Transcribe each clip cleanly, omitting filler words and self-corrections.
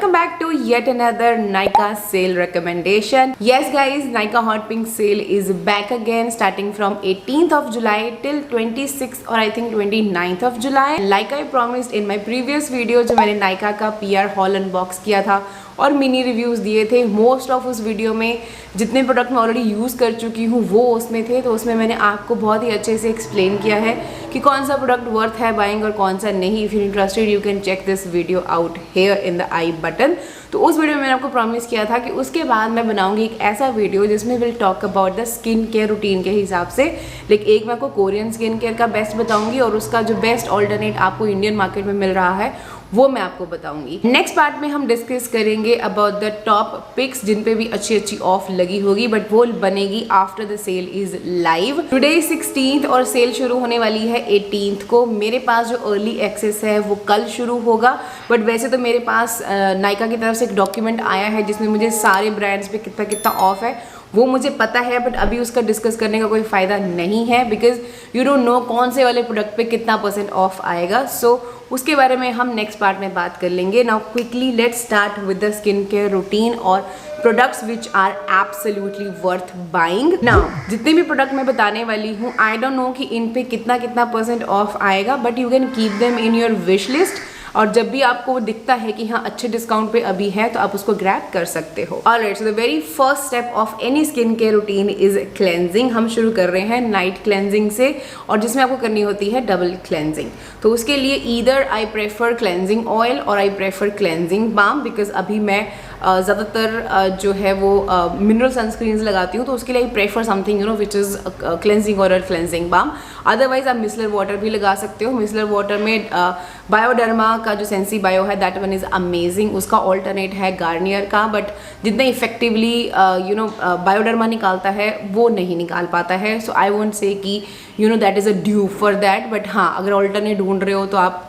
welcome back to yet another Nykaa sale recommendation. Yes guys, Nykaa Hot Pink sale is back again starting from 18th of July till 26th or I think 29th of July. Like I promised in my previous video जो मैंने Nykaa का PR haul unbox किया था और mini reviews दिए थे, most of उस video में जितने प्रोडक्ट मैं ऑलरेडी यूज़ कर चुकी हूँ वो उसमें थे, तो उसमें मैंने आपको बहुत ही अच्छे से एक्सप्लेन किया है कि कौन सा प्रोडक्ट वर्थ है बाइंग और कौन सा नहीं. If you interested you can check this video out here in the i button. तो उस वीडियो में मैंने आपको प्रॉमिस किया था कि उसके बाद मैं बनाऊंगी एक ऐसा वीडियो जिसमें will talk about the skin care routine के हिसाब से. लाइक एक मैं आपको कोरियन स्किन केयर का बेस्ट बताऊंगी और उसका जो बेस्ट ऑल्टरनेट आपको इंडियन मार्केट में मिल रहा है वो मैं आपको बताऊंगी. नेक्स्ट पार्ट में हम डिस्कस करेंगे अबाउट द टॉप पिक्स जिन पे भी अच्छी अच्छी ऑफ लगी होगी, बट वो बनेगी after the sale is live. Today 16th और सेल शुरू होने वाली है 18th को. मेरे पास जो अर्ली एक्सेस है वो कल शुरू होगा, बट वैसे तो मेरे पास नायका की तरफ से एक डॉक्यूमेंट आया है जिसमें मुझे सारे ब्रांड्स पे कितना कितना ऑफ है वो मुझे पता है, बट अभी उसका डिस्कस करने का कोई फ़ायदा नहीं है बिकॉज यू डोंट नो कौन से वाले प्रोडक्ट पे कितना % ऑफ आएगा. सो उसके बारे में हम नेक्स्ट पार्ट में बात कर लेंगे. Now quickly let's start with the skin care routine और products which are absolutely worth buying. Now जितने भी प्रोडक्ट मैं बताने वाली हूँ आई डोंट नो कि इन पे कितना % ऑफ आएगा, but you can keep them in your wish list और जब भी आपको वो दिखता है कि हाँ अच्छे डिस्काउंट पे अभी है तो आप उसको ग्रैब कर सकते हो. Alright, so the very first step of any skin care routine is cleansing. हम शुरू कर रहे हैं नाइट क्लेंजिंग से और जिसमें आपको करनी होती है डबल क्लेंजिंग. तो उसके लिए either I prefer cleansing oil और I prefer cleansing balm because अभी मैं ज़्यादातर जो है वो मिनरल सनस्क्रीन्स लगाती हूँ, तो उसके लिए I prefer something you know which is cleansing और क्लेंजिंग बाम. अदरवाइज आप मिसलर वाटर भी लगा सकते हो. मिसलर वाटर में बायोडर्मा का जो सेंसी बायो है दैट वन इज़ अमेजिंग. उसका ऑल्टरनेट है गार्नियर का, बट जितना इफेक्टिवली यू नो बायोडर्मा निकालता है वो नहीं निकाल पाता है. सो आई वोंट से कि you know that is a due for that, but हाँ अगर ऑल्टरनेट ढूंढ रहे हो तो आप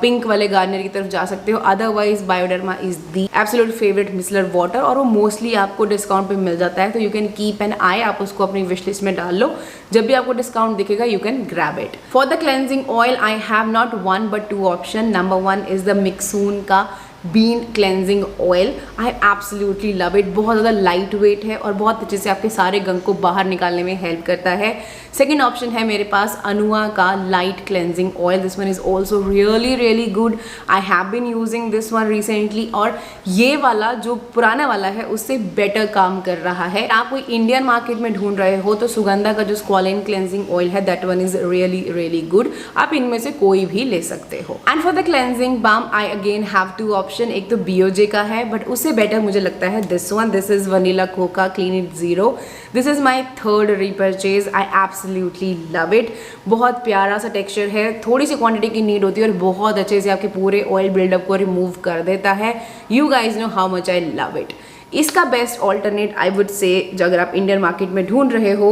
पिंक वाले गार्नियर की तरफ जा सकते हो. Otherwise Bioderma is the absolute favourite micellar water और वो मोस्टली आपको डिस्काउंट पे मिल जाता है, तो यू कैन कीप एन आई. आप उसको अपनी विश लिस्ट में डाल लो, जब भी आपको डिस्काउंट दिखेगा you can grab it. For the cleansing oil I have not 1 but 2 option. Number 1 is the Mixsoon का bean cleansing oil. I absolutely love it. बहुत ज़्यादा लाइट वेट है और बहुत अच्छे से आपके सारे गंग को बाहर निकालने में हेल्प करता है. सेकेंड ऑप्शन है मेरे पास अनुआ का light cleansing oil. This one is also really really good. I have been using this one recently और ये वाला जो पुराना वाला है उससे बेटर काम कर रहा है. आप कोई इंडियन मार्केट में ढूंढ रहे हो तो सुगंधा का जो स्क्वालिन क्लेंजिंग ऑयल है that one is really really good. आप इनमें से कोई भी ले सकते हो. And for the cleansing balm I again have 2 option. एक तो बीओजे का है बट उससे बेटर मुझे लगता है this one. This is vanilla Coca clean it zero. This is my third repurchase. I absolutely love it. बहुत प्यारा सा टेक्सचर है, थोड़ी सी क्वांटिटी की नीड होती है और बहुत अच्छे से आपके पूरे ऑयल बिल्डअप को रिमूव कर देता है. You guys know how much I love it. इसका best alternate I would say जो अगर आप इंडियन मार्केट में ढूंढ रहे हो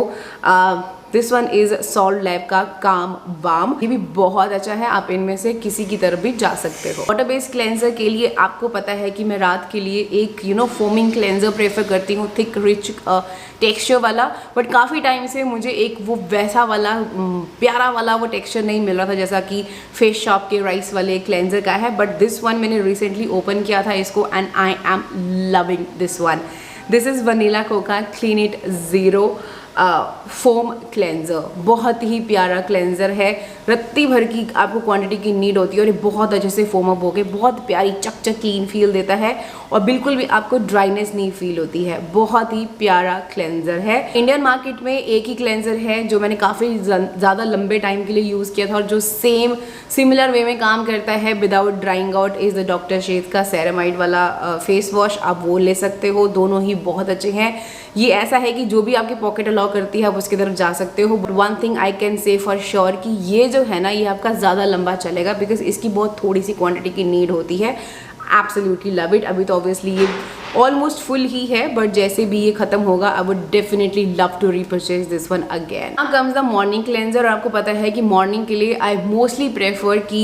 this one is salt lab का काम बाम. ये भी बहुत अच्छा है, आप इनमें से किसी की तरफ भी जा सकते हो. वाटर बेस्ड क्लेंजर के लिए आपको पता है कि मैं रात के लिए एक you know foaming cleanser prefer करती हूँ, थिक रिच टेक्सचर वाला. बट काफ़ी टाइम से मुझे एक वो वैसा वाला प्यारा वाला वो टेक्सचर नहीं मिल रहा था जैसा कि फेस शॉप के राइस वाले क्लेंजर का है. बट दिस वन मैंने रिसेंटली ओपन किया था इसको and I am loving this one. This is vanilla Coca clean it zero foam cleanser. बहुत ही प्यारा क्लेंजर है. रत्ती भर की आपको क्वांटिटी की नीड होती है और ये बहुत अच्छे से फोम अप होके बहुत प्यारी चक क्लीन फील देता है और बिल्कुल भी आपको ड्राइनेस नहीं फील होती है. बहुत ही प्यारा क्लेंजर है. इंडियन मार्केट में एक ही क्लेंजर है जो मैंने काफ़ी ज़्यादा लंबे टाइम के लिए यूज़ किया था और जो सिमिलर वे में काम करता है without drying out is the doctor Sheth का सेरामाइड वाला फेस वॉश. आप वो ले सकते हो, दोनों ही बहुत अच्छे हैं. ये ऐसा है कि जो भी आपकी पॉकेट अलाउ करती है आप उसकी तरफ जा सकते हो. But one thing I can say for sure कि ये जो है ना ये आपका ज़्यादा लंबा चलेगा बिकॉज इसकी बहुत थोड़ी सी क्वांटिटी की नीड होती है. Absolutely love it. अभी तो ऑब्वियसली ये ऑलमोस्ट फुल ही है बट जैसे भी ये खत्म होगा I would definitely love to repurchase this one again. Now comes the morning cleanser. आपको पता है कि मॉर्निंग के लिए आई मोस्टली प्रेफर कि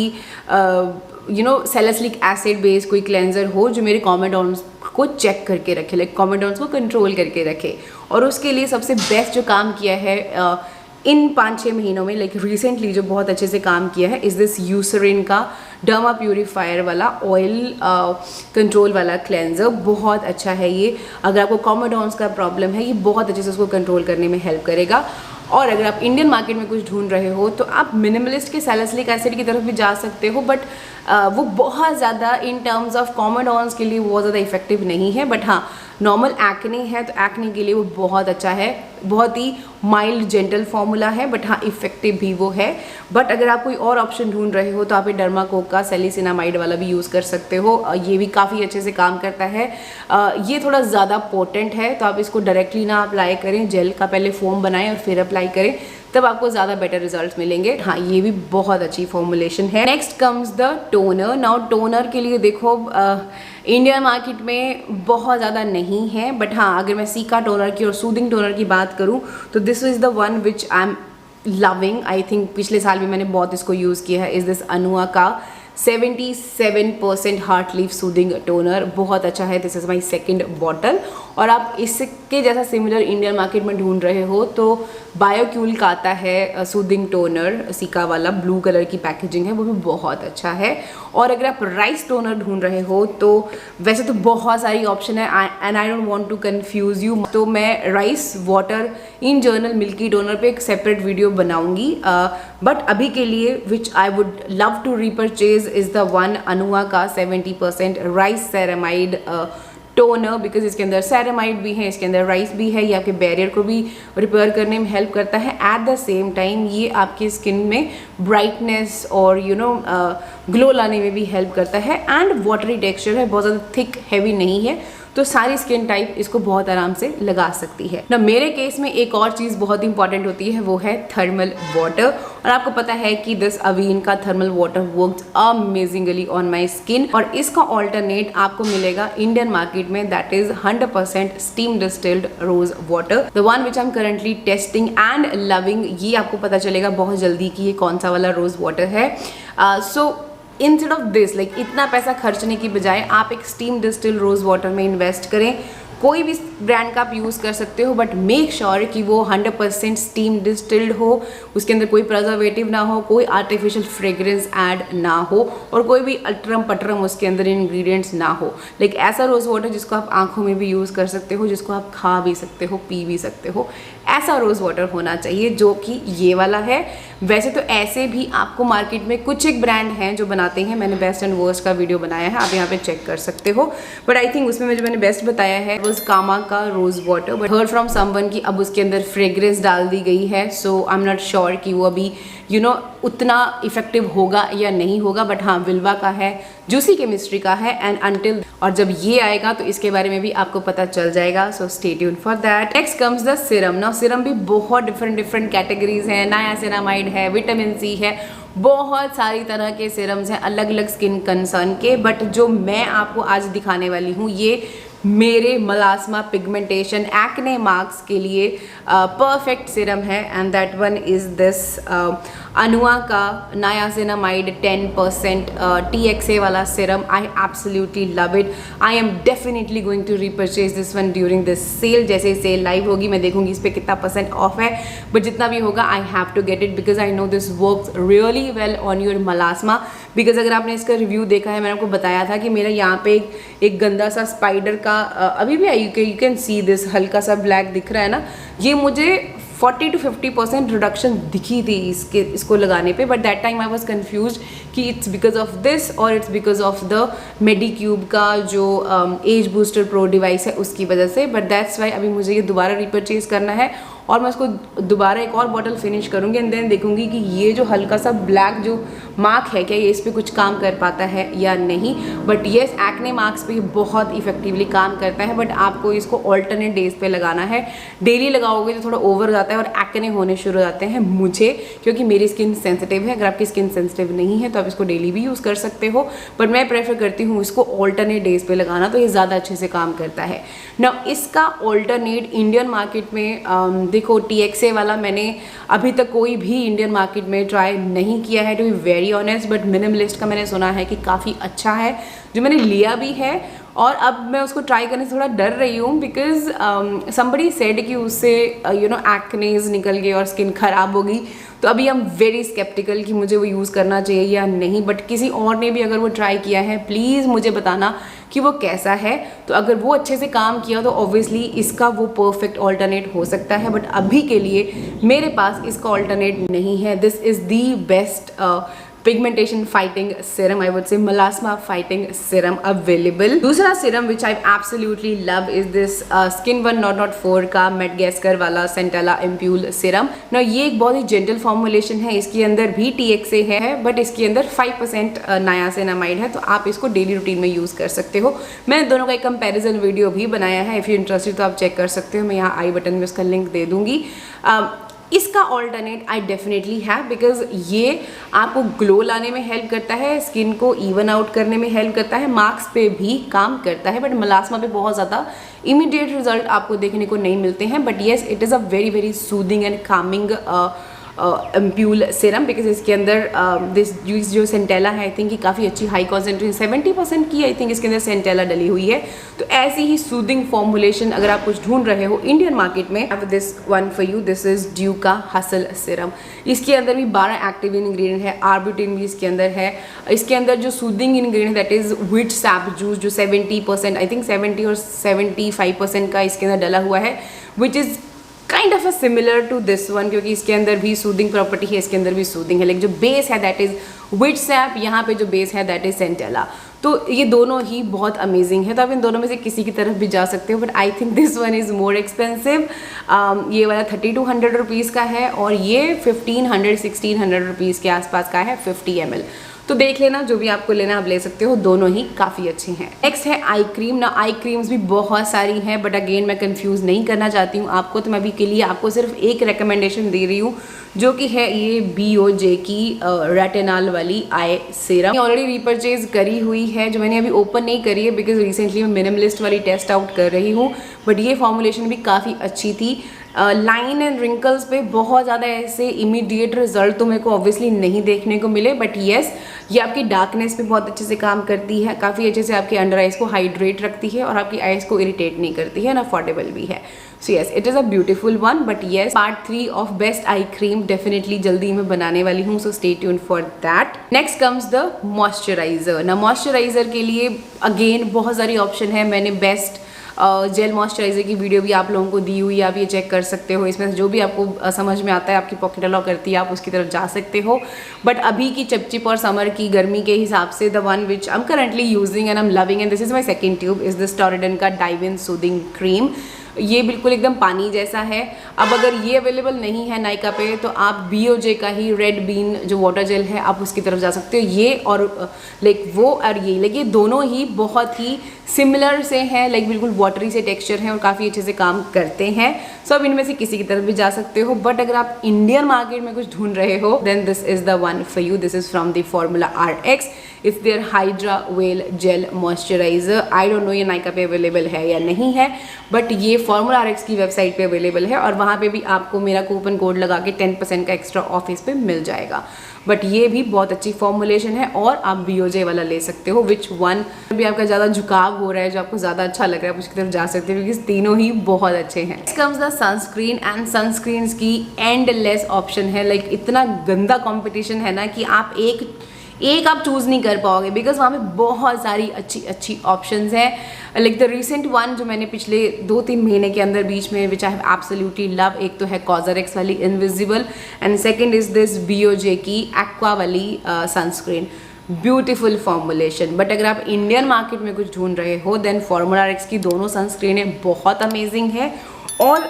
you know salicylic acid based कोई क्लेंजर हो जो मेरे कॉमेडॉन्स को चेक करके रखे, लाइक कॉमेडॉन्स को कंट्रोल करके रखे. और उसके लिए सबसे बेस्ट जो काम किया है इन 5-6 महीनों में लाइक रिसेंटली जो बहुत अच्छे से काम किया है इज़ दिस यूसरिन का डर्मा प्यूरीफायर वाला ऑयल कंट्रोल वाला क्लेंजर। बहुत अच्छा है ये, अगर आपको कॉमेडॉन्स का प्रॉब्लम है ये बहुत अच्छे से उसको कंट्रोल करने में हेल्प करेगा। और अगर आप इंडियन मार्केट में कुछ ढूंढ रहे हो तो आप मिनिमलिस्ट के सैलिसिलिक एसिड की तरफ भी जा सकते हो, बट वो बहुत ज़्यादा इन टर्म्स ऑफ कॉमेडॉन्स के लिए बहुत ज़्यादा इफेक्टिव नहीं है। बट हाँ, नॉर्मल एक्ने है तो एक्ने के लिए वो बहुत अच्छा है, बहुत ही माइल्ड जेंटल फॉर्मूला है, बट हाँ इफेक्टिव भी वो है। बट अगर आप कोई और ऑप्शन ढूंढ रहे हो तो आप ये डर्माकोक का सैलिसिनामाइड वाला भी यूज़ कर सकते हो, ये भी काफ़ी अच्छे से काम करता है। ये थोड़ा ज़्यादा पोटेंट है तो आप इसको डायरेक्टली ना अप्लाई करें, जेल का पहले फोम बनाएं और फिर अप्लाई करें, तब आपको ज़्यादा बेटर रिजल्ट्स मिलेंगे। हाँ, ये भी बहुत अच्छी फॉर्मुलेशन है। Next comes the toner. Now toner के लिए देखो इंडियन मार्केट में बहुत ज़्यादा नहीं है, बट हाँ अगर मैं सीका टोनर की और सूदिंग टोनर की बात करूँ तो this is the one which I am loving. I think पिछले साल भी मैंने बहुत इसको यूज़ किया है। इज़ दिस अनुआ का 77% हार्ट लीफ सूदिंग टोनर, बहुत अच्छा है। This is my second bottle. और आप इसके जैसा सिमिलर इंडियन मार्केट में ढूंढ रहे हो तो बायोक्यूल का आता है सूदिंग टोनर, सिका वाला, ब्लू कलर की पैकेजिंग है, वो भी बहुत अच्छा है। और अगर आप राइस टोनर ढूंढ रहे हो तो वैसे तो बहुत सारी ऑप्शन है and I don't want to confuse you, तो मैं rice water in journal milky toner पे एक सेपरेट वीडियो बनाऊंगी। बट अभी के लिए which I would love to repurchase is the one Anua का 70% राइस सेरामाइड टोनर, बिकॉज इसके अंदर सेरामाइड भी है, इसके अंदर राइस भी है। ये आपके बैरियर को भी रिपेयर करने में हेल्प करता है। एट द सेम टाइम ये आपकी स्किन में ब्राइटनेस और ग्लो लाने में भी हेल्प करता है। एंड वाटरी टेक्सचर है, बहुत ज़्यादा थिक हैवी नहीं है, तो सारी स्किन टाइप इसको बहुत आराम से लगा सकती है ना। मेरे केस में एक और चीज़ बहुत इंपॉर्टेंट होती है, वो है थर्मल वाटर। और आपको पता है कि दिस अवीन का thermal water works amazingly on my skin. और इसका ऑल्टरनेट आपको मिलेगा इंडियन मार्केट में, that is 100% steam distilled rose water, the one which I am currently testing and loving. ये आपको पता चलेगा बहुत जल्दी कि ये कौन सा वाला रोज वाटर है। So instead of this, like इतना पैसा खर्चने की बजाय आप एक स्टीम डिस्टिल रोज वाटर में इन्वेस्ट करें। कोई भी ब्रांड का आप यूज़ कर सकते हो, बट मेक श्योर कि वो 100% स्टीम डिस्टिल्ड हो, उसके अंदर कोई प्रिजर्वेटिव ना हो, कोई आर्टिफिशियल फ्रेग्रेंस ऐड ना हो, और कोई भी अल्ट्रम पटरम उसके अंदर इंग्रेडिएंट्स ना हो। लाइक ऐसा रोज़ वाटर जिसको आप आंखों में भी यूज़ कर सकते हो, जिसको आप खा भी सकते हो, पी भी सकते हो, ऐसा रोज़ वाटर होना चाहिए, जो कि ये वाला है। वैसे तो ऐसे भी आपको मार्केट में कुछ एक ब्रांड हैं जो बनाते हैं, मैंने बेस्ट एंड वर्स्ट का वीडियो बनाया है, आप यहाँ पे चेक कर सकते हो। बट आई थिंक उसमें जो मैंने बेस्ट बताया है रोज कामा का rose water, but heard from someone कि अब उसके अंदर फ्रेग्रेंस डाल दी गई है, so I am not sure कि वो अभी उतना इफेक्टिव होगा या नहीं होगा। बट हाँ, विल्वा का है, जूसी केमिस्ट्री का है, एंड अंटिल, और जब ये आएगा तो इसके बारे में भी आपको पता चल जाएगा, so stay tune for that. Next comes the serum. Now serum भी बहुत डिफरेंट कैटेगरीज हैं, नायासिनामाइड है, विटामिन सी है, बहुत सारी तरह के सीरम्स हैं अलग अलग स्किन कंसर्न के। बट जो मैं आपको आज दिखाने वाली हूँ ये मेरे मलास्मा पिगमेंटेशन एक्ने मार्क्स के लिए परफेक्ट सीरम है, and that one is this Anua का नायासिनामाइड 10% TXA वाला serum. I absolutely love it. I am definitely going to repurchase this one during this sale. जैसे सेल लाइव होगी मैं देखूंगी इस पर कितना % ऑफ है, बट जितना भी होगा I have to get it because I know this works really well on your melasma. Because अगर आपने इसका रिव्यू देखा है, मैंने आपको बताया था कि मेरा यहाँ पे एक गंदा सा स्पाइडर का अभी भी यू कैन सी दिस, हल्का सा ब्लैक दिख रहा है ना, ये मुझे 40 to 50% रिडक्शन दिखी थी इसको लगाने पे। But that time I was confuse कि इट्स बिकॉज ऑफ दिस और इट्स बिकॉज ऑफ द मेडिक्यूब का जो एज बूस्टर प्रो डिवाइस है उसकी वजह से। बट दैट्स वाई अभी मुझे ये दोबारा रिपरचेज करना है और मैं उसको दोबारा एक और बॉटल फिनिश करूँगी एंड देन देखूंगी कि ये जो हल्का सा ब्लैक जो मार्क है क्या ये इस पर कुछ काम कर पाता है या नहीं। बट येस, एक्ने मार्क्स पे बहुत इफेक्टिवली काम करता है, बट आपको इसको ऑल्टरनेट डेज पे लगाना है। डेली लगाओगे तो थोड़ा ओवर जाता है और एक्ने होने शुरू हो जाते हैं मुझे, क्योंकि मेरी स्किन सेंसिटिव है। अगर आपकी स्किन सेंसिटिव नहीं है तो आप इसको डेली भी यूज़ कर सकते हो, बट मैं प्रेफर करती हूँ इसको ऑल्टरनेट डेज पे लगाना, तो ये ज़्यादा अच्छे से काम करता है ना। इसका ऑल्टरनेट इंडियन मार्केट में देखो TXA वाला मैंने अभी तक कोई भी इंडियन मार्केट में ट्राई नहीं किया है, to be very honest. But Minimalist का मैंने सुना है कि काफ़ी अच्छा है, जो मैंने लिया भी है और अब मैं उसको ट्राई करने से थोड़ा डर रही हूँ बिकॉज समबडी सेड कि उससे एक्नेज निकल गए और स्किन खराब होगी। तो अभी आई एम वेरी स्केप्टिकल कि मुझे वो यूज़ करना चाहिए या नहीं, बट किसी और ने भी अगर वो ट्राई किया है प्लीज़ मुझे बताना कि वो कैसा है। तो अगर वो अच्छे से काम किया तो ऑब्वियसली इसका वो परफेक्ट ऑल्टरनेट हो सकता है, बट अभी के लिए मेरे पास इसका ऑल्टरनेट नहीं है। This is the best pigmentation fighting serum, I would say melasma fighting serum available. दूसरा serum which I absolutely love is this Skin1.4 का मेडगेस्कर वाला सेंटेला एम्प्यूल सीरम। ना ये एक बहुत ही जेंटल फॉर्मुलेशन है, इसके अंदर भी THA है बट इसके अंदर 5% नायासिनामाइड है, तो आप इसको डेली रूटीन में यूज कर सकते हो। मैंने दोनों का एक कंपैरिजन वीडियो भी बनाया है, इफ यू इंटरेस्टेड तो आप चेक कर सकते हो, मैं यहाँ आई बटन में उसका लिंक दे दूंगी। इसका ऑल्टरनेट आई डेफिनेटली है बिकॉज ये आपको ग्लो लाने में हेल्प करता है, स्किन को इवन आउट करने में हेल्प करता है, मार्क्स पे भी काम करता है, बट मलास्मा पे बहुत ज़्यादा इमीडिएट रिजल्ट आपको देखने को नहीं मिलते हैं। But yes it is a very very soothing and Kameng ampoule serum because इसके अंदर दिस जो सेंटेला है आई थिंक कि काफ़ी अच्छी हाई कॉन्सेंट्रेशन 70% की आई थिंक इसके अंदर सेंटेला डली हुई है। तो ऐसी ही सूदिंग फॉर्मुलेशन अगर आप कुछ ढूंढ रहे हो इंडियन मार्केट में, this one for you, this is due का हसल सीरम। इसके अंदर भी 12 एक्टिव इंग्रेडिएंट है, आर्बुटिन भी इसके अंदर है। इसके अंदर जो soothing ingredient that is wheat SAP juice जो 70% आई थिंक 70 और 75% का इसके अंदर डला हुआ है, which is kind of a similar to this one, क्योंकि इसके अंदर भी सूदिंग प्रॉपर्टी है, इसके अंदर भी सूदिंग है, लेकिन जो बेस है दैट इज व्हीट सैप, यहाँ पे जो बेस है दैट इज सेंटेला। तो ये दोनों ही बहुत अमेजिंग है, तो आप इन दोनों में से किसी की तरफ भी जा सकते हो, but I think this one is more expensive. ये वाला 3200 रुपीज़ का है और ये 1500-1600 रुपीज़ के आसपास का है 50 ml। तो देख लेना, जो भी आपको लेना आप ले सकते हो, दोनों ही काफ़ी अच्छी हैं। नेक्स्ट है आई क्रीम। ना आई क्रीम्स भी बहुत सारी हैं बट अगेन मैं कंफ्यूज नहीं करना चाहती हूँ आपको, तो मैं अभी के लिए आपको सिर्फ एक रिकमेंडेशन दे रही हूँ जो कि है ये BOJ की रेटिनॉल वाली आई सीरम। ऑलरेडी रीपरचेज करी हुई है, जो मैंने अभी ओपन नहीं करी है बिकॉज रिसेंटली मैं मिनिमलिस्ट वाली टेस्ट आउट कर रही हूँ, बट ये फॉर्मुलेशन भी काफ़ी अच्छी थी। लाइन एंड रिंकल्स पे बहुत ज़्यादा ऐसे इमीडिएट रिजल्ट तो मेरे को ऑब्वियसली नहीं देखने को मिले, बट येस ये आपकी डार्कनेस पे बहुत अच्छे से काम करती है, काफ़ी अच्छे से आपके अंडर आइज को हाइड्रेट रखती है और आपकी आइज को इरिटेट नहीं करती है, एंड अफोर्डेबल भी है। So yes it is a beautiful one. But yes part 3 of best eye cream definitely जल्दी मैं बनाने वाली हूँ, so stay tuned for that. Next comes the moisturiser. ना मॉइस्चराइजर के लिए अगेन बहुत सारी ऑप्शन है, मैंने बेस्ट जेल मॉइस्चराइजर की वीडियो भी आप लोगों को दी हुई है, आप ये चेक कर सकते हो। इसमें जो भी आपको समझ में आता है, आपकी पॉकेट अलाउ करती है, आप उसकी तरफ जा सकते हो। बट अभी की चिपचिप और समर की गर्मी के हिसाब से the one which I am currently using and I am loving and this is my second tube is this Torriden का डाइव इन सूदिंग क्रीम। ये बिल्कुल एकदम पानी जैसा है। अब अगर ये अवेलेबल नहीं है नायका पे तो आप BOJ का ही रेड बीन जो वाटर जेल है आप उसकी तरफ जा सकते हो। ये और लाइक वो और ये दोनों ही बहुत ही सिमिलर से हैं, लाइक बिल्कुल वाटरी से टेक्सचर हैं और काफ़ी अच्छे से काम करते हैं। सो अब इनमें से किसी की तरफ भी जा सकते हो, बट अगर आप इंडियन मार्केट में कुछ ढूंढ रहे हो then this is the one for you. This is from the formula RX, it's their hydra well gel moisturiser. I don't know ये नायका पे अवेलेबल है या नहीं है, बट ये फॉर्मूला RX की वेबसाइट पे अवेलेबल है और वहाँ पे भी आपको मेरा कूपन कोड लगा के 10% का एक्स्ट्रा ऑफ इस पे मिल जाएगा। बट ये भी बहुत अच्छी फॉर्मुलेशन है और आप BOJ वाला ले सकते हो। विच वन भी आपका ज़्यादा झुकाव हो रहा है, जो आपको ज़्यादा अच्छा लग रहा है, आप उसकी तरफ जा सकते हो क्योंकि तीनों ही बहुत अच्छे हैं। Next comes the sunscreen and sunscreens की एंडलेस ऑप्शन है। लाइक इतना गंदा कॉम्पिटिशन है ना कि आप एक आप चूज़ नहीं कर पाओगे बिकॉज वहाँ पे बहुत सारी अच्छी ऑप्शंस हैं। लाइक द रिसेंट वन जो मैंने पिछले 2-3 महीने के अंदर बीच में विच आई हैव एब्सोल्युटली लव, एक तो है COSRX वाली invisible and second is this BOJ की एक्वा वाली सनस्क्रीन। Beautiful formulation. बट अगर आप इंडियन मार्केट में कुछ ढूंढ रहे हो देन फॉर्मूला RX की दोनों सनस्क्रीनें बहुत अमेजिंग है। और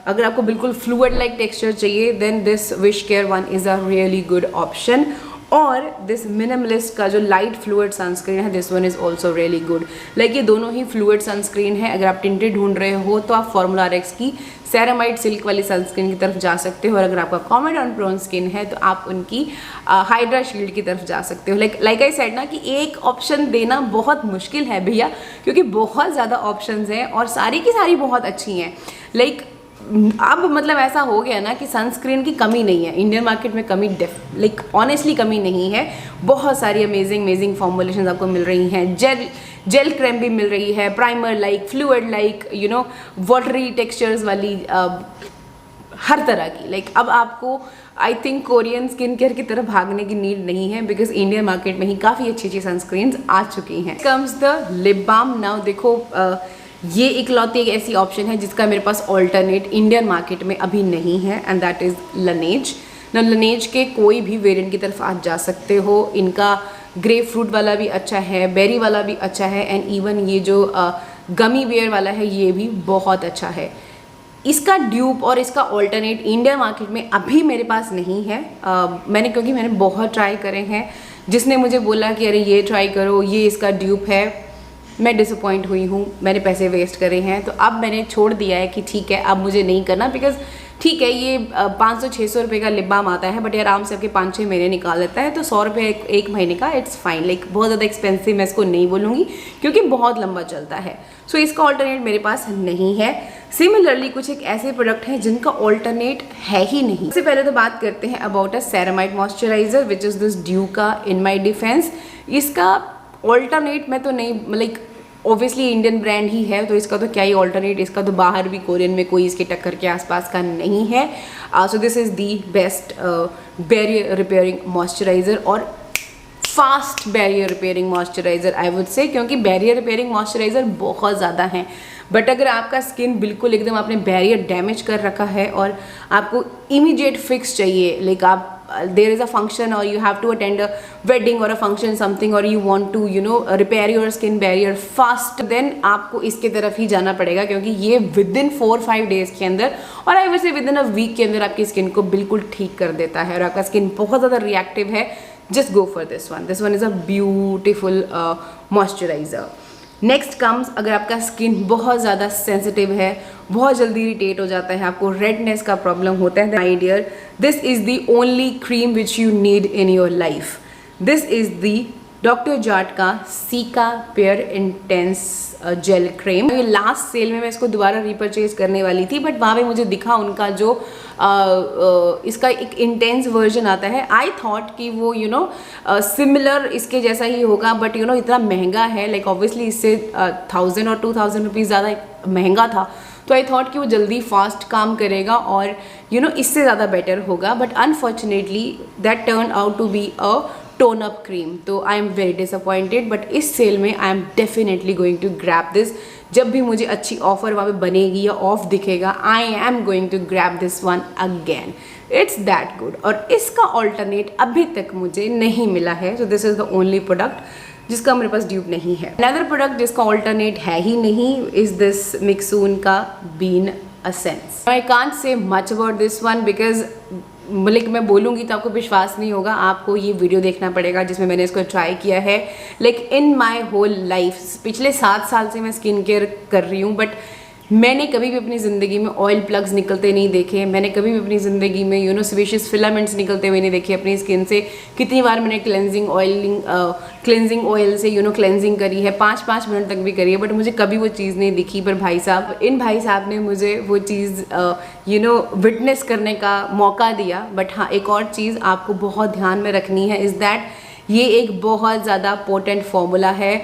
अगर आपको बिल्कुल फ्लूइड लाइक टेक्सचर चाहिए then this Wishcare one is a really good option. और दिस मिनिमलिस्ट का जो लाइट फ्लूइड सनस्क्रीन है this one is also really good. Like ये दोनों ही फ्लूइड सनस्क्रीन है। अगर आप टिंटेड ढूंढ रहे हो तो आप फॉर्मूला RX की सेरामाइड सिल्क वाली सनस्क्रीन की तरफ जा सकते हो और अगर आपका कॉमेडॉन प्रोन स्किन है तो आप उनकी हाइड्रा शील्ड की तरफ जा सकते हो। लाइक आई सेड ना कि एक ऑप्शन देना बहुत मुश्किल है भैया, क्योंकि बहुत ज़्यादा ऑप्शंस हैं और सारी की सारी बहुत अच्छी हैं। लाइक अब मतलब ऐसा हो गया ना कि सनस्क्रीन की कमी नहीं है इंडियन मार्केट में, कमी लाइक ऑनेस्टली कमी नहीं है। बहुत सारी अमेजिंग फॉर्मुलेशंस आपको मिल रही हैं। जेल क्रीम भी मिल रही है, primer like, fluid like, you know watery textures वाली, हर तरह की। लाइक अब आपको I think Korean skin care की तरफ भागने की नीड नहीं है, बिकॉज इंडियन मार्केट में ही काफ़ी अच्छी अच्छी सनस्क्रीन्स आ चुकी हैं। Comes the lip balm. Now देखो ये इकलौती एक ऐसी ऑप्शन है जिसका मेरे पास ऑल्टरनेट इंडियन मार्केट में अभी नहीं है, एंड दैट इज़ लनेज। ना लनेज के कोई भी वेरिएंट की तरफ आप जा सकते हो। इनका ग्रेप फ्रूट वाला भी अच्छा है, बेरी वाला भी अच्छा है, एंड इवन ये जो गमी बेयर वाला है ये भी बहुत अच्छा है। इसका ड्यूप और इसका ऑल्टरनेट इंडियन मार्केट में अभी मेरे पास नहीं है। क्योंकि मैंने बहुत ट्राई करे हैं। जिसने मुझे बोला कि अरे ये ट्राई करो, ये इसका ड्यूप है, मैं डिसअपॉइंट हुई हूँ, मैंने पैसे वेस्ट करे हैं। तो अब मैंने छोड़ दिया है कि ठीक है अब मुझे नहीं करना, बिकॉज ठीक है ये 500-600 रुपये का लिप बाम आता है, बट ये आराम से आपके 5-6 महीने निकाल देता है। तो 100 रुपये एक महीने का इट्स फाइन। लाइक बहुत ज़्यादा एक्सपेंसिव मैं इसको नहीं बोलूँगी क्योंकि बहुत लंबा चलता है। सो इसका ऑल्टरनेट मेरे पास नहीं है। सिमिलरली कुछ एक ऐसे प्रोडक्ट हैं जिनका ऑल्टरनेट है ही नहीं। सबसे पहले तो बात करते हैं about a ceramide moisturiser which is this due का इन माई डिफेंस। इसका ऑल्टरनेट मैं तो नहीं, लाइक ऑब्वियसली इंडियन ब्रांड ही है तो इसका तो क्या ही ऑल्टरनेट, इसका तो बाहर भी कोरियन में कोई इसके टक्कर के आसपास का नहीं है। So this is the best barrier repairing moisturiser और fast barrier repairing moisturiser I would say, क्योंकि बैरियर रिपेयरिंग मॉइस्चराइज़र बहुत ज़्यादा हैं। बट अगर आपका स्किन बिल्कुल एकदम आपने बैरियर डैमेज कर रखा है और आपको इमीडिएट फिक्स चाहिए, लाइक आप there is a function or you have to attend a wedding or a function something or you want to repair your skin barrier fast, then आपको इसके तरफ ही जाना पड़ेगा, क्योंकि ये within 4-5 days के अंदर और आई वैसे within a week के अंदर आपकी स्किन को बिल्कुल ठीक कर देता है और आपका स्किन बहुत ज़्यादा रिएक्टिव है। just go for this one is a beautiful moisturizer। Next comes, अगर आपका स्किन बहुत ज़्यादा सेंसिटिव है, बहुत जल्दी इरिटेट हो जाता है, आपको रेडनेस का प्रॉब्लम होता है, my dear this is the only cream which you need in your life. This is the doctor Jart का cicapair intense gel cream. ये लास्ट सेल में मैं इसको दोबारा रीपरचेज करने वाली थी, बट वहाँ पे मुझे दिखा उनका जो इसका एक इंटेंस वर्जन आता है। आई थॉट कि वो सिमिलर इसके जैसा ही होगा, बट इतना महंगा है, लाइक ऑब्वियसली इससे 1000 और 2000 रुपीज़ ज़्यादा महंगा था। तो आई थॉट कि वो जल्दी फास्ट काम करेगा और इससे ज़्यादा बेटर होगा, but unfortunately that turn out to be a tone up cream. तो I am very disappointed, but इस सेल में I am definitely going to grab this. जब भी मुझे अच्छी ऑफर वहाँ पे बनेगी या ऑफ दिखेगा, I am going to grab this one again. It's that good. और इसका ऑल्टरनेट अभी तक मुझे नहीं मिला है, so this is the only product जिसका मेरे पास ड्यूप नहीं है। अनदर प्रोडक्ट जिसका ऑल्टरनेट है ही नहीं इज़ दिस मिक्सून का bean essence. I can't say much about this one because मैं बोलूँगी तो आपको विश्वास नहीं होगा, आपको ये वीडियो देखना पड़ेगा जिसमें मैंने इसको ट्राई किया है। Like in my whole life पिछले 7 साल से मैं स्किन केयर कर रही हूँ, बट मैंने कभी भी अपनी ज़िंदगी में ऑयल प्लग्स निकलते नहीं देखे। मैंने कभी भी अपनी ज़िंदगी में सेबेशियस फिलामेंट्स निकलते हुए नहीं देखे अपनी स्किन से। कितनी बार मैंने क्लेंजिंग ऑयल से क्लेंजिंग करी है, 5-5 मिनट तक भी करी है, बट मुझे कभी वो चीज़ नहीं दिखी। पर इन भाई साहब ने मुझे वो चीज़ विटनेस करने का मौका दिया। बट हाँ, एक और चीज़ आपको बहुत ध्यान में रखनी है इज़ दैट ये एक बहुत ज़्यादा पोटेंट फॉर्मूला है।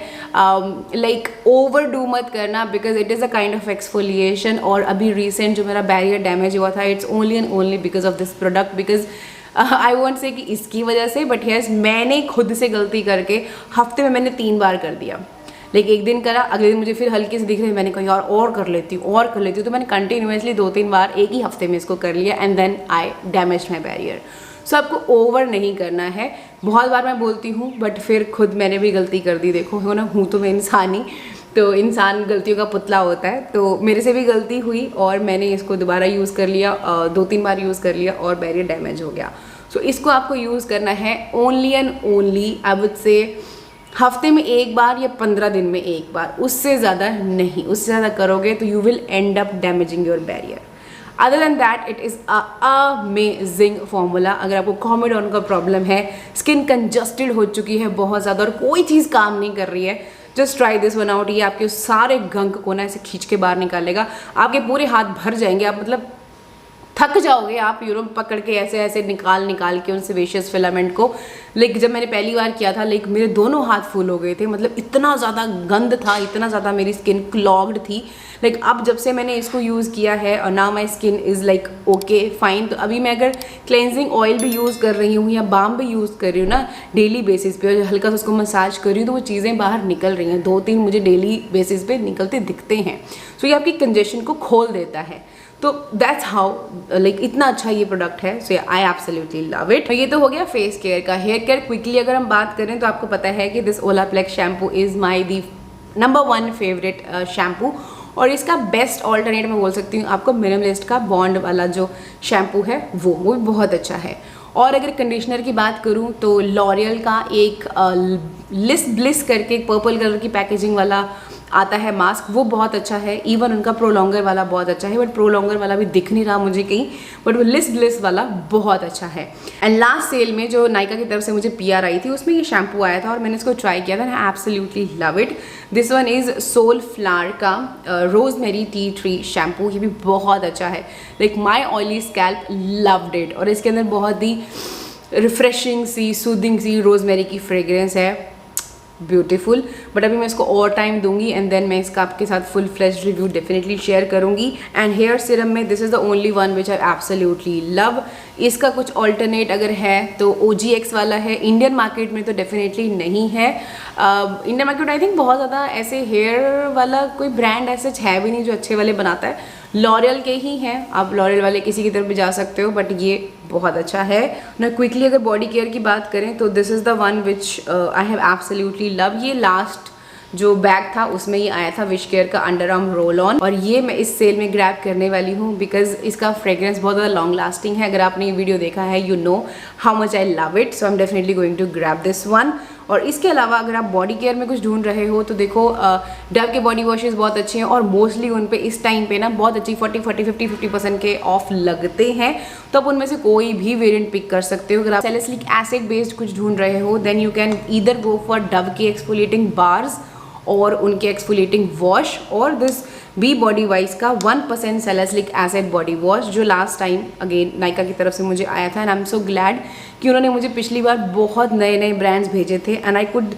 लाइक ओवर डू मत करना because it is a kind of exfoliation. और अभी रिसेंट जो मेरा बैरियर डैमेज हुआ था, it's only and only because of this product. Because I want से कि इसकी वजह से, बट यस मैंने खुद से गलती करके हफ्ते में मैंने 3 बार कर दिया। लाइक एक दिन करा, अगले दिन मुझे फिर हल्के से दिख रहे, मैंने कहा यार और कर लेती हूँ, तो मैंने कंटिन्यूसली 2-3 बार एक ही हफ्ते में इसको कर लिया and then I damage my barrier. So आपको ओवर नहीं करना है। बहुत बार मैं बोलती हूँ बट फिर खुद मैंने भी गलती कर दी। देखो हो ना, हूँ तो मैं इंसान ही, तो इंसान गलतियों का पुतला होता है। तो मेरे से भी गलती हुई और मैंने इसको दोबारा यूज़ कर लिया, 2-3 बार यूज़ कर लिया और बैरियर डैमेज हो गया। सो इसको आपको यूज़ करना है only and only I would से हफ्ते में 1 बार या 15 दिन में 1 बार, उससे ज़्यादा नहीं। उससे ज़्यादा करोगे तो you will and up damaging your barrier. Other than that it is amazing formula. अगर आपको कॉमेडॉन का प्रॉब्लम है, स्किन कंजस्टेड हो चुकी है बहुत ज़्यादा और कोई चीज़ काम नहीं कर रही है, just try this one out. ये आपके सारे गंक को ना ऐसे खींच के बाहर निकालेगा। आपके पूरे हाथ भर जाएंगे, आप मतलब थक जाओगे आप पकड़ के ऐसे निकाल के उन सेबेशियस फिलामेंट को। लाइक जब मैंने पहली बार किया था लाइक मेरे दोनों हाथ फुल हो गए थे, मतलब इतना ज़्यादा गंद था, इतना ज़्यादा मेरी स्किन क्लॉग्ड थी। लाइक अब जब से मैंने इसको यूज़ किया है और now my skin is like okay fine. तो अभी मैं अगर क्लेंजिंग ऑयल भी यूज़ कर रही हूँ या बाम भी यूज़ कर रही हूँ ना डेली बेसिस पे, और हल्का सा उसको मसाज कर रही हूँ, तो वो चीज़ें बाहर निकल रही हैं, 2-3 मुझे डेली बेसिस पे निकलते दिखते हैं। सो ये आपकी कंजेशन को खोल देता है। तो दैट्स हाउ लाइक इतना अच्छा ये प्रोडक्ट है। So I absolutely love it. ये तो हो गया फेस केयर का। हेयर केयर क्विकली अगर हम बात करें तो आपको पता है कि this Olaplex shampoo is my the number 1 favourite shampoo, और इसका बेस्ट ऑल्टरनेट मैं बोल सकती हूँ आपको मिनिमलिस्ट का बॉन्ड वाला जो शैम्पू है वो भी बहुत अच्छा है। और अगर कंडीशनर की बात करूँ तो लॉरियल का एक लिस ब्लिस करके एक पर्पल कलर की पैकेजिंग वाला आता है मास्क, वो बहुत अच्छा है। इवन उनका प्रोलॉन्गर वाला बहुत अच्छा है, बट प्रोलॉन्गर वाला भी दिख नहीं रहा मुझे कहीं, बट वो लिस ब्लिस वाला बहुत अच्छा है। एंड लास्ट सेल में जो नायका की तरफ से मुझे PR आई थी उसमें ये शैम्पू आया था और मैंने इसको ट्राई किया था and I absolutely love it. This one is Soulflower का रोजमेरी टी ट्री शैम्पू। ये भी बहुत अच्छा है। Like my oily scalp loved it, और इसके अंदर बहुत ही रिफ्रेशिंग सी सूदिंग सी रोजमेरी की फ्रेग्रेंस है, ब्यूटीफुल। बट अभी मैं इसको और टाइम दूंगी एंड देन मैं इसका आपके साथ full fledged review definitely share करूंगी। एंड हेयर सीरम में this is the only one which I absolutely love. इसका कुछ ऑल्टरनेट अगर है तो OGX वाला है, इंडियन मार्केट में तो डेफिनेटली नहीं है। इंडियन मार्केट आई थिंक बहुत ज़्यादा ऐसे हेयर वाला कोई ब्रांड ऐसे है भी नहीं जो अच्छे वाले बनाता है, लॉरियल के ही हैं। आप लॉरियल वाले किसी की तरफ भी जा सकते हो, बट ये बहुत अच्छा है ना। क्विकली अगर बॉडी केयर की बात करें तो this is the one which I have absolutely love. ये लास्ट जो बैग था उसमें ये आया था विश केयर का अंडर आर्म रोल ऑन, और ये मैं इस सेल में ग्रैब करने वाली हूँ बिकॉज इसका फ्रेग्रेंस बहुत ज़्यादा लॉन्ग लास्टिंग है। अगर आपने ये वीडियो देखा है you know how much I love it, so I am definitely going to grab this one. और इसके अलावा अगर आप बॉडी केयर में कुछ ढूंढ रहे हो तो देखो डव के बॉडी वॉशेस बहुत अच्छे हैं और मोस्टली उन पे इस टाइम पे ना बहुत अच्छी 40-50% के ऑफ लगते हैं, तो आप उनमें से कोई भी वेरिएंट पिक कर सकते हो। अगर आप सैलिसिलिक एसिड बेस्ड कुछ ढूंढ रहे हो then you can either go for Dove के एक्सफोलिएटिंग बार्स और उनके एक्सफोलिएटिंग वॉश, और दिस बी बॉडी वाइज का 1% सैलिसिलिक एसिड बॉडी वॉश जो लास्ट टाइम अगेन नायका की तरफ से मुझे आया था। And I am so glad कि उन्होंने मुझे पिछली बार बहुत नए नए ब्रांड्स भेजे थे and I could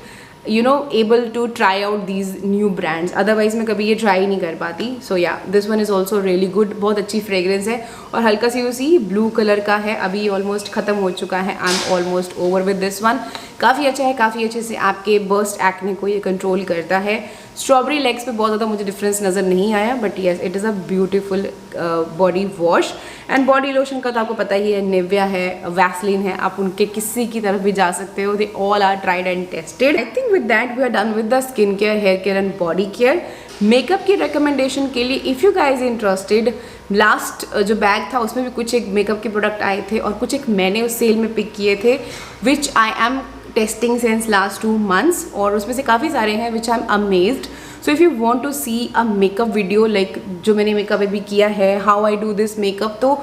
able to try out these new brands, otherwise मैं कभी ये ट्राई नहीं कर पाती। So yeah this one is also really good, बहुत अच्छी फ्रेग्रेंस है और हल्का सी उसी ब्लू कलर का है। अभी ऑलमोस्ट ख़त्म हो चुका है, I am almost over with this one. काफ़ी अच्छा है, काफ़ी अच्छे से आपके बर्स्ट एक्ने को ये कंट्रोल करता है। स्ट्रॉबेरी लेग्स पे बहुत ज़्यादा मुझे डिफरेंस नज़र नहीं आया, but yes it is a beautiful body wash. And body lotion का तो आपको पता ही है, निविया है, वैसलीन है, आप उनके किसी की तरफ भी जा सकते हो, they all are tried and tested. I think with that we are done with the skin care, hair care and body care. Makeup की रिकमेंडेशन के लिए if you guys interested, last जो बैग था उसमें भी कुछ एक मेकअप के प्रोडक्ट आए थे और कुछ एक मैंने उस सेल में पिक किए थे which I am testing since last 2 months, और उसमें से काफ़ी सारे हैं which I am amazed. So if you want to see a makeup video like जो मैंने मेकअप अभी किया है, how I do this makeup, तो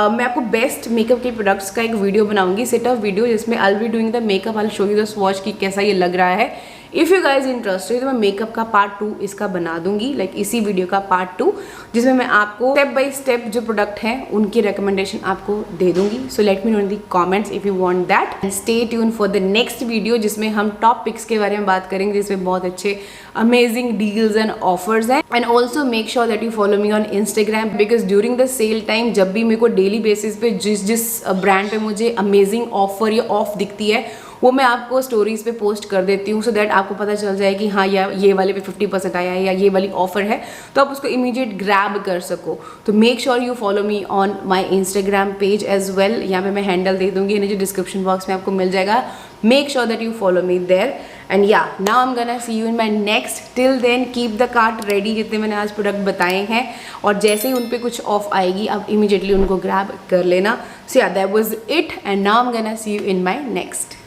मैं आपको बेस्ट मेकअप के प्रोडक्ट्स का एक वीडियो बनाऊंगी, सेटअप वीडियो, जिसमें I will be doing the makeup, I will show you the swatch की कैसा ये लग रहा है। इफ़ यू गाइज इंटरेस्टेड तो मैं मेकअप का पार्ट 2 इसका बना दूंगी, लाइक इसी वीडियो का पार्ट 2, जिसमें मैं आपको स्टेप बाय स्टेप जो प्रोडक्ट हैं उनकी रिकमेंडेशन आपको दे दूंगी। So let me know in the comments if you want that, and stay tune for the next video जिसमें हम टॉप पिक्स के बारे में बात करेंगे, जिसमें बहुत अच्छे अमेजिंग डील्स एंड ऑफर्स हैं। And also make sure that you follow me on Instagram because during the sale time जब भी मेरे को डेली बेसिस पे जिस ब्रांड पे मुझे अमेजिंग ऑफर या ऑफ दिखती है वो मैं आपको स्टोरीज पे पोस्ट कर देती हूँ, सो दैट आपको पता चल जाए कि हाँ या ये वाले पे 50% आया है या ये वाली ऑफर है, तो आप उसको इमीडिएट ग्रैब कर सको। तो make sure you follow me on my Instagram page as well, यहाँ पे मैं हैंडल दे दूंगी, जो डिस्क्रिप्शन बॉक्स में आपको मिल जाएगा। Make sure that you follow me there, and yeah now I am gonna see you in my next. Till then keep the cart ready, जितने मैंने आज प्रोडक्ट बताए हैं, और जैसे ही उन पर कुछ ऑफ आएगी आप इमीडिएटली उनको ग्रैब कर लेना। सो या that was it, and now I am gonna see you in my next.